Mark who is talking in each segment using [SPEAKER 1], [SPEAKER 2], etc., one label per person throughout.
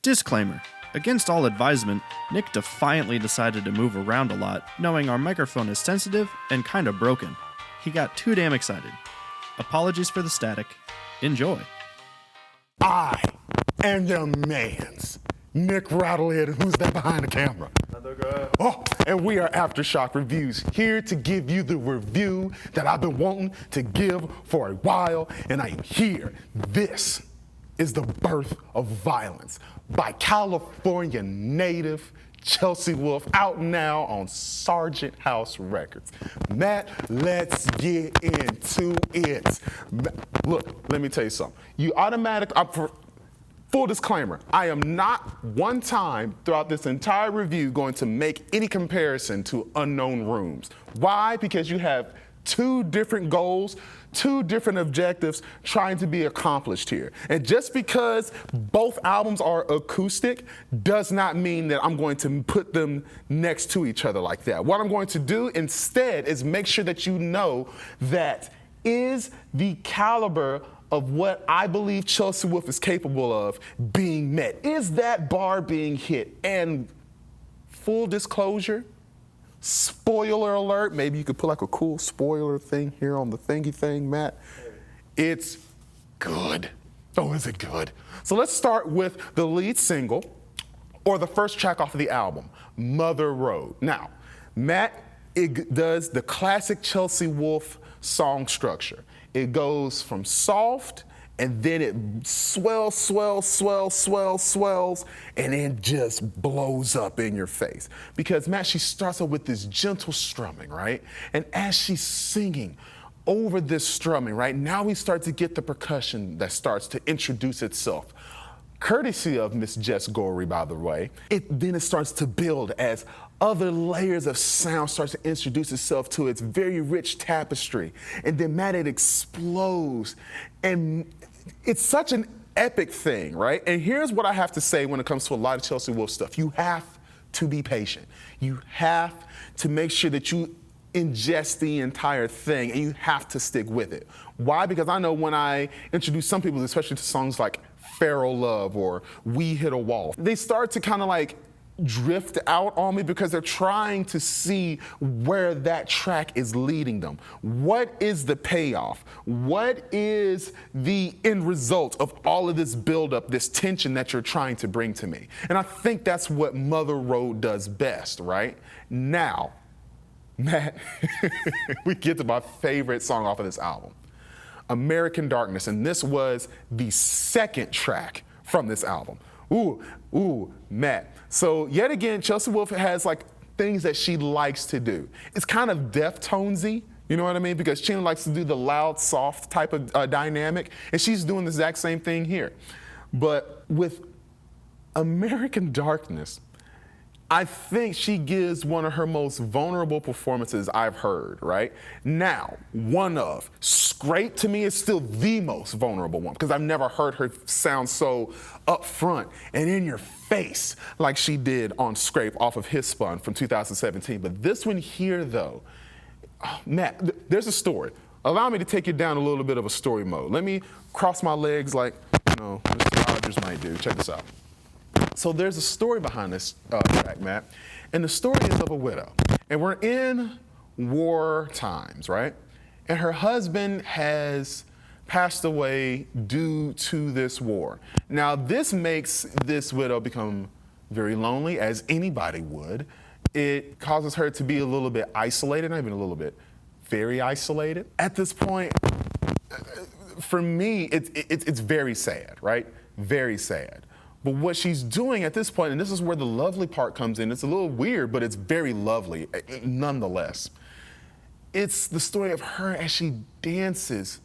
[SPEAKER 1] Disclaimer. Against all advisement, Nic defiantly decided to move around a lot, knowing our microphone is sensitive and kinda broken. He got too damn excited. Apologies for the static. Enjoy.
[SPEAKER 2] I am your man's Nic Rattlehead, who's that behind the camera?
[SPEAKER 3] Another Graff.
[SPEAKER 2] Oh, and we are Aftershock Reviews, here to give you the review that I've been wanting to give for a while, and I am here. This is The Birth of Violence by California native Chelsea Wolfe, out now on Sargent House Records. Matt, let's get into it. Look, let me tell you something. Full disclaimer, I am not one time throughout this entire review going to make any comparison to Unknown Rooms. Why? Because you have two different goals, two different objectives trying to be accomplished here. And just because both albums are acoustic does not mean that I'm going to put them next to each other like that. What I'm going to do instead is make sure that you know that is the caliber of what I believe Chelsea Wolfe is capable of being met. Is that bar being hit? And full disclosure, spoiler alert, maybe you could put like a cool spoiler thing here on the thingy thing, Matt. It's good. Oh, is it good? So let's start with the lead single, or the first track off of the album, Mother Road. Now, Matt, it does the classic Chelsea Wolfe song structure. It goes from soft, and then it swells, and then just blows up in your face. Because, Matt, she starts off with this gentle strumming, right? And as she's singing over this strumming, right, now we start to get the percussion that starts to introduce itself. Courtesy of Miss Jess Gorey, by the way. Then it starts to build as other layers of sound starts to introduce itself to its very rich tapestry. And then, Matt, it explodes. And it's such an epic thing, right? And here's what I have to say when it comes to a lot of Chelsea Wolfe stuff. You have to be patient. You have to make sure that you ingest the entire thing, and you have to stick with it. Why? Because I know when I introduce some people, especially to songs like Feral Love or We Hit a Wall, they start to kind of like drift out on me because they're trying to see where that track is leading them. What is the payoff? What is the end result of all of this buildup, this tension that you're trying to bring to me? And I think that's what Mother Road does best, right? Now, Matt, we get to my favorite song off of this album, American Darkness, and this was the second track from this album. Ooh, Matt. So yet again, Chelsea Wolfe has like things that she likes to do. It's kind of Deftonesy, you know what I mean? Because she likes to do the loud, soft type of dynamic, and she's doing the exact same thing here. But with American Darkness, I think she gives one of her most vulnerable performances I've heard, right? Now, one of Scrape to me is still the most vulnerable one because I've never heard her sound so upfront and in your face like she did on Scrape off of His Spun from 2017. But this one here, though, Matt, there's a story. Allow me to take you down a little bit of a story mode. Let me cross my legs like, Mr. Rogers might do. Check this out. So there's a story behind this track, Matt, and the story is of a widow. And we're in war times, right? And her husband has passed away due to this war. Now, this makes this widow become very lonely, as anybody would. It causes her to be a little bit isolated, not even a little bit, very isolated. At this point, for me, it's very sad, right? Very sad. But what she's doing at this point, and this is where the lovely part comes in, it's a little weird, but it's very lovely nonetheless. It's the story of her as she dances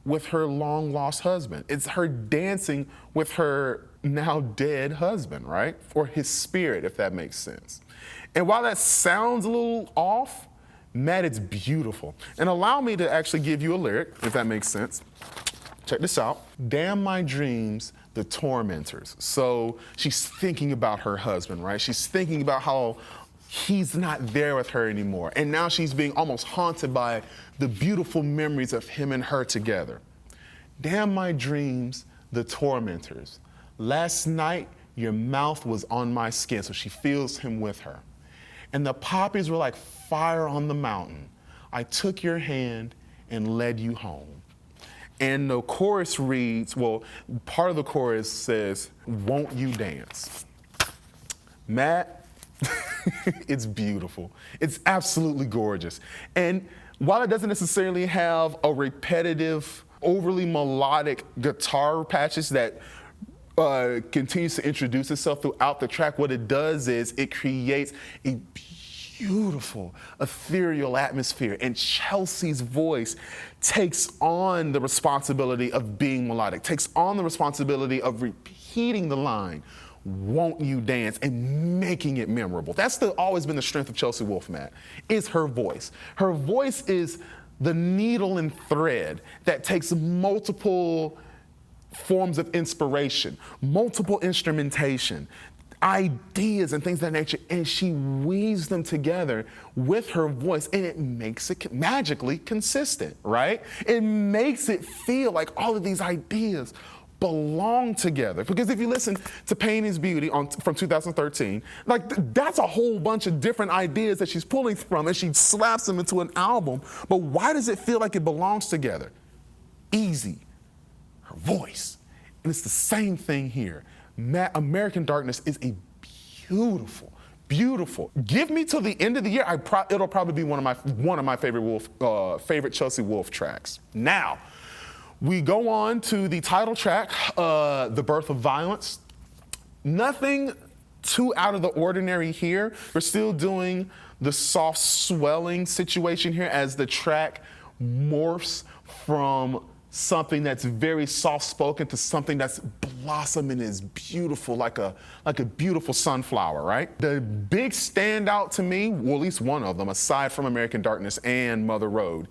[SPEAKER 2] with her long-lost husband. It's her dancing with her now dead husband, right? Or his spirit, if that makes sense. And while that sounds a little off, Matt, it's beautiful. And allow me to actually give you a lyric, if that makes sense. Check this out. Damn my dreams, the tormentors. So she's thinking about her husband, right? She's thinking about how he's not there with her anymore. And now she's being almost haunted by the beautiful memories of him and her together. Damn my dreams, the tormentors. Last night Your mouth was on my skin. So she feels him with her. And the poppies were like fire on the mountain. I took your hand and led you home. And the chorus reads, well, part of the chorus says, won't you dance? Matt, it's beautiful. It's absolutely gorgeous. And while it doesn't necessarily have a repetitive, overly melodic guitar patches that continues to introduce itself throughout the track, what it does is it creates a beautiful, ethereal atmosphere, and Chelsea's voice takes on the responsibility of being melodic, takes on the responsibility of repeating the line, won't you dance, and making it memorable. That's always been the strength of Chelsea Wolfe, Matt, is her voice. Her voice is the needle and thread that takes multiple forms of inspiration, multiple instrumentation, ideas and things of that nature, and she weaves them together with her voice, and it makes it magically consistent, right? It makes it feel like all of these ideas belong together. Because if you listen to Pain is Beauty from 2013, like that's a whole bunch of different ideas that she's pulling from, and she slaps them into an album. But why does it feel like it belongs together? Easy. Her voice. And it's the same thing here. American Darkness is a beautiful. Give me till the end of the year. It'll probably be one of my favorite Chelsea Wolfe tracks. Now, we go on to the title track, The Birth of Violence. Nothing too out of the ordinary here. We're still doing the soft swelling situation here as the track morphs from something that's very soft-spoken to something that's blossoming is beautiful, like a beautiful sunflower, right? The big standout to me, well, at least one of them, aside from American Darkness and Mother Road,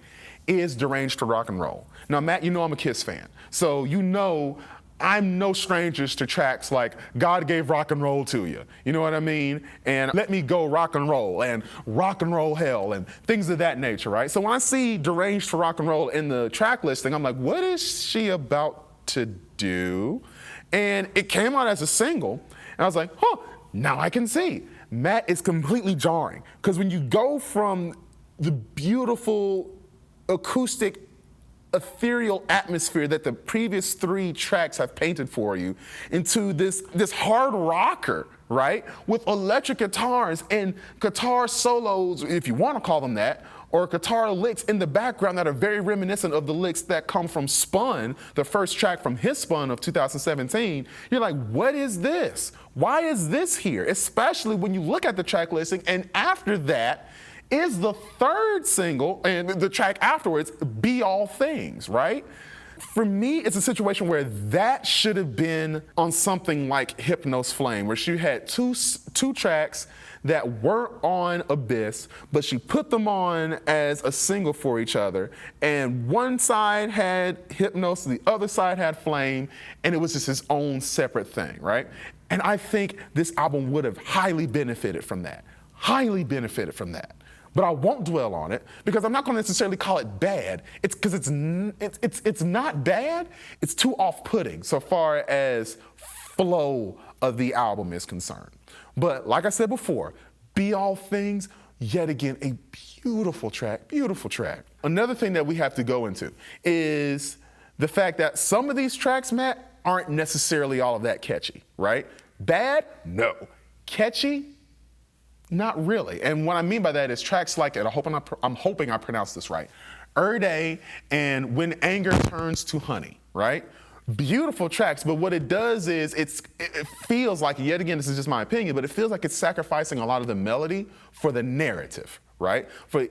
[SPEAKER 2] is Deranged to Rock and Roll. Now, Matt, you know I'm a Kiss fan, so you know I'm no strangers to tracks like God Gave Rock and Roll to You, you know what I mean? And Let Me Go Rock and Roll and Rock and Roll Hell and things of that nature, right? So when I see Deranged to Rock and Roll in the track listing, I'm like, what is she about to do? And it came out as a single, and I was like, now I can see. Matt, it's completely jarring, because when you go from the beautiful acoustic ethereal atmosphere that the previous three tracks have painted for you into this hard rocker, right? With electric guitars and guitar solos, if you want to call them that, or guitar licks in the background that are very reminiscent of the licks that come from Spun, the first track from his Spun of 2017, you're like, what is this? Why is this here? Especially when you look at the track listing, and after that is the third single, and the track afterwards, Be All Things, right? For me, it's a situation where that should have been on something like Hypnos Flame, where she had two tracks that weren't on Abyss, but she put them on as a single for each other. And one side had Hypnos, the other side had Flame, and it was just its own separate thing, right? And I think this album would have highly benefited from that. But I won't dwell on it, because I'm not going to necessarily call it bad. It's because it's not bad. It's too off-putting so far as flow of the album is concerned. But like I said before, Be All Things, yet again, a beautiful track. Another thing that we have to go into is the fact that some of these tracks, Matt, aren't necessarily all of that catchy, right? Bad? No. Catchy? Not really. And what I mean by that is tracks like, and I'm hoping I pronounced this right, Erde and When Anger Turns to Honey, right? Beautiful tracks, but what it does is it feels like, yet again, this is just my opinion, but it feels like it's sacrificing a lot of the melody for the narrative, right? For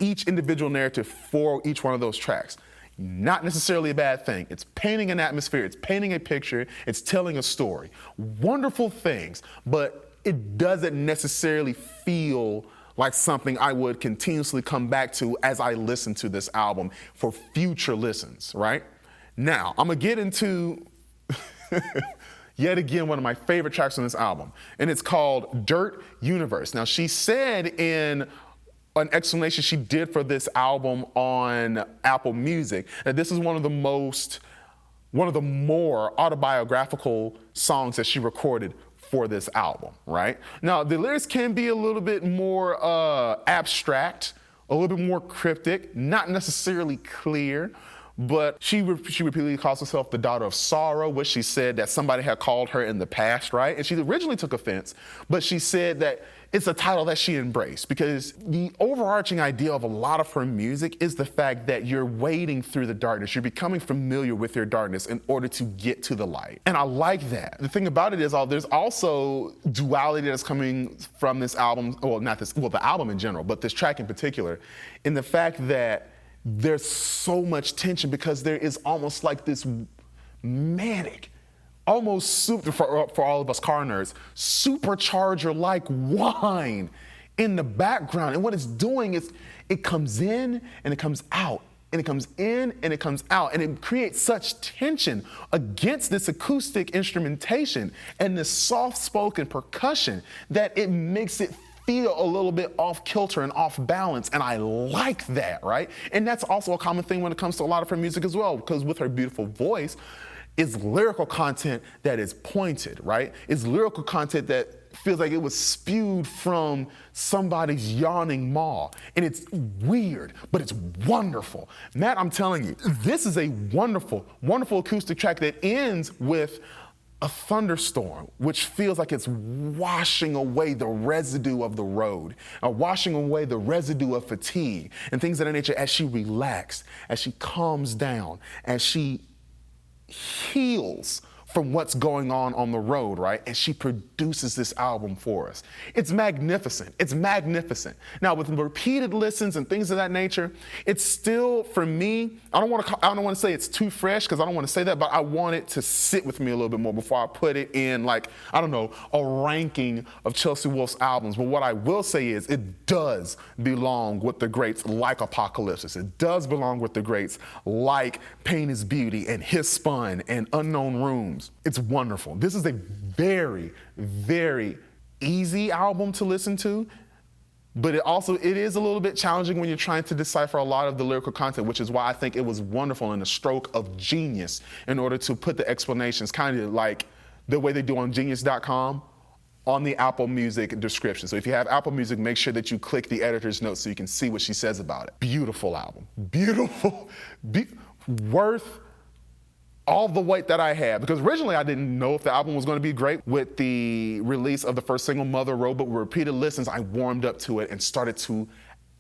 [SPEAKER 2] each individual narrative for each one of those tracks. Not necessarily a bad thing. It's painting an atmosphere, it's painting a picture, it's telling a story. Wonderful things, but it doesn't necessarily feel like something I would continuously come back to as I listen to this album for future listens, right? Now, I'm gonna get into, yet again, one of my favorite tracks on this album, and it's called Dirt Universe. Now, she said in an explanation she did for this album on Apple Music that this is one of the more autobiographical songs that she recorded for this album, right? Now, the lyrics can be a little bit more abstract, a little bit more cryptic, not necessarily clear, but she repeatedly calls herself the daughter of sorrow, which she said that somebody had called her in the past, right? And she originally took offense, but she said that it's a title that she embraced because the overarching idea of a lot of her music is the fact that you're wading through the darkness. You're becoming familiar with your darkness in order to get to the light. And I like that. The thing about it is there's also duality that's coming from this album, the album in general, but this track in particular, in the fact that there's so much tension because there is almost like this manic, almost super, for all of us car nerds, supercharger-like whine in the background. And what it's doing is it comes in and it comes out, and it comes in and it comes out, and it creates such tension against this acoustic instrumentation and this soft-spoken percussion that it makes it feel a little bit off kilter and off balance, and I like that, right? And that's also a common thing when it comes to a lot of her music as well, because with her beautiful voice, it's lyrical content that is pointed, right? It's lyrical content that feels like it was spewed from somebody's yawning maw. And it's weird, but it's wonderful. Matt, I'm telling you, this is a wonderful, wonderful acoustic track that ends with a thunderstorm, which feels like it's washing away the residue of the road, washing away the residue of fatigue and things of that nature as she relaxes, as she calms down, as she heals from what's going on the road, right? And she produces this album for us. It's magnificent. It's magnificent. Now, with repeated listens and things of that nature, it's still, for me, I don't want to say it's too fresh because I don't want to say that, but I want it to sit with me a little bit more before I put it in, like, I don't know, a ranking of Chelsea Wolfe's albums. But what I will say is it does belong with the greats like Apocalypse. It does belong with the greats like Pain is Beauty and His Spun and Unknown Rooms. It's wonderful. This is a very, very easy album to listen to, but it is a little bit challenging when you're trying to decipher a lot of the lyrical content, which is why I think it was wonderful and a stroke of genius in order to put the explanations kind of like the way they do on Genius.com on the Apple Music description. So if you have Apple Music, make sure that you click the editor's notes so you can see what she says about it. Beautiful album. Beautiful. Worth all the weight that I had, because originally I didn't know if the album was going to be great. With the release of the first single, Mother Road, but with repeated listens, I warmed up to it and started to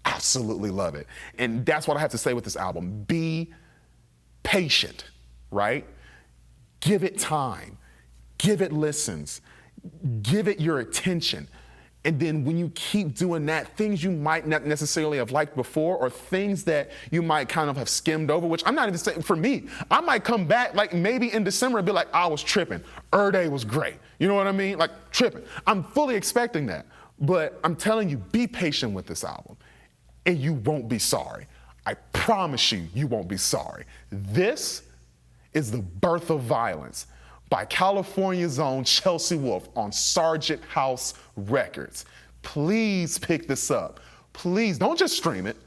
[SPEAKER 2] absolutely love it. And that's what I have to say with this album. Be patient, right? Give it time. Give it listens. Give it your attention. And then when you keep doing that, things you might not necessarily have liked before or things that you might kind of have skimmed over, which I'm not even saying, for me, I might come back like maybe in December and be like, I was tripping. Day was great. You know what I mean? Like tripping. I'm fully expecting that. But I'm telling you, be patient with this album and you won't be sorry. I promise you, you won't be sorry. This is The Birth of Violence by California's own Chelsea Wolfe on Sargent House Records. Please pick this up. Please, don't just stream it.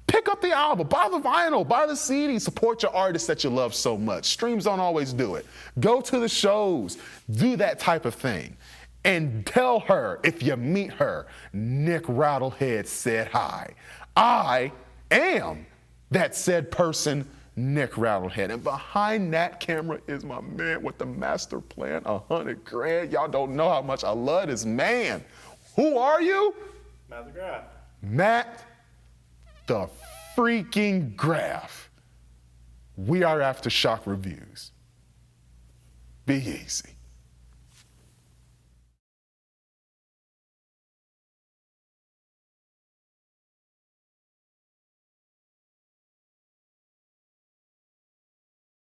[SPEAKER 2] Pick up the album, buy the vinyl, buy the CD, support your artists that you love so much. Streams don't always do it. Go to the shows, do that type of thing. And tell her, if you meet her, Nic Rattlehead said hi. I am that said person, Nic Rattlehead. And behind that camera is my man with the master plan, $100,000. Y'all don't know how much I love this man. Who are you?
[SPEAKER 1] Matt the Graff.
[SPEAKER 2] Matt the freaking Graff. We are Aftershock Reviews. Be easy.